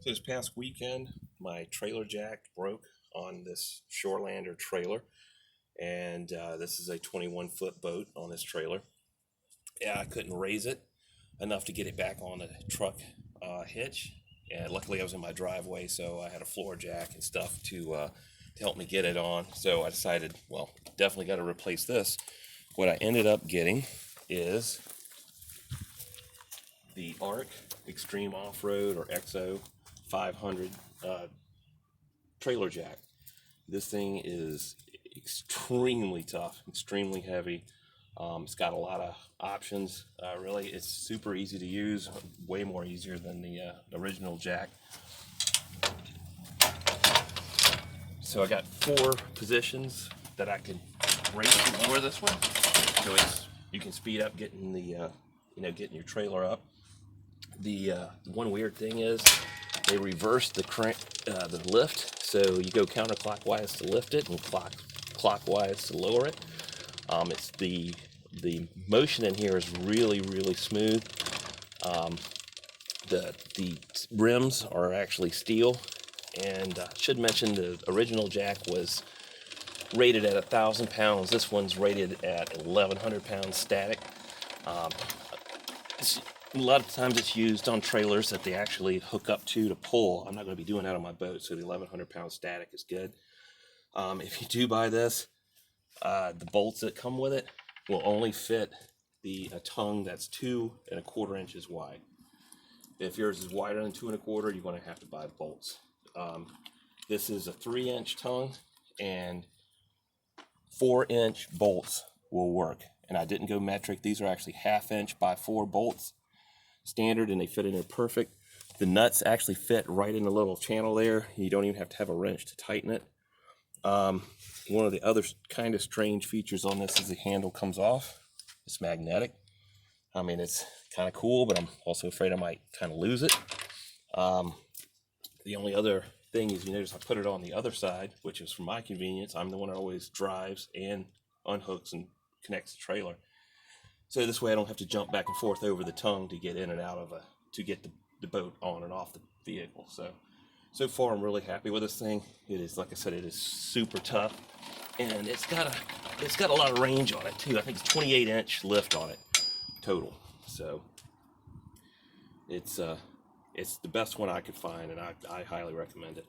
This past weekend, my trailer jack broke on this Shorelandr trailer, and this is a 21-foot boat on this trailer. Yeah, I couldn't raise it enough to get it back on the truck hitch, and luckily I was in my driveway, so I had a floor jack and stuff to help me get it on. So I decided, well, definitely got to replace this. What I ended up getting is the Ark Extreme Off-Road, or XO500 trailer jack. This thing is extremely tough, extremely heavy. It's got a lot of options. Really, it's super easy to use, way more easier than the original jack. So I got 4 positions that I can raise and lower this one. So you can speed up getting the getting your trailer up. The one weird thing is they reverse the lift, so you go counterclockwise to lift it and clockwise to lower it. It's the motion in here is really smooth. The rims are actually steel, and I should mention the original jack was rated at 1,000 pounds. This one's rated at 1,100 pounds static. A lot of times it's used on trailers that they actually hook up to pull. I'm not going to be doing that on my boat, so the 1,100 pound static is good. If you do buy this, the bolts that come with it will only fit a tongue that's 2 1/4 inches wide. If yours is wider than 2 1/4, you're going to have to buy bolts. This is a 3-inch tongue, and 4-inch bolts will work. And I didn't go metric. These are actually 1/2 inch by 4 bolts, standard, and they fit in there perfect. The nuts actually fit right in the little channel there. You don't even have to have a wrench to tighten it. One of the other kind of strange features on this is the handle comes off. It's magnetic. I mean, it's kind of cool, but I'm also afraid I might kind of lose it. The only other thing is, you notice I put it on the other side, which is for my convenience. I'm the one that always drives and unhooks and connects the trailer. So this way I don't have to jump back and forth over the tongue to get in and out of to get the boat on and off the vehicle. So far I'm really happy with this thing. It is, like I said, it is super tough, and it's got a lot of range on it too. I think it's 28-inch lift on it total. So it's the best one I could find, and I highly recommend it.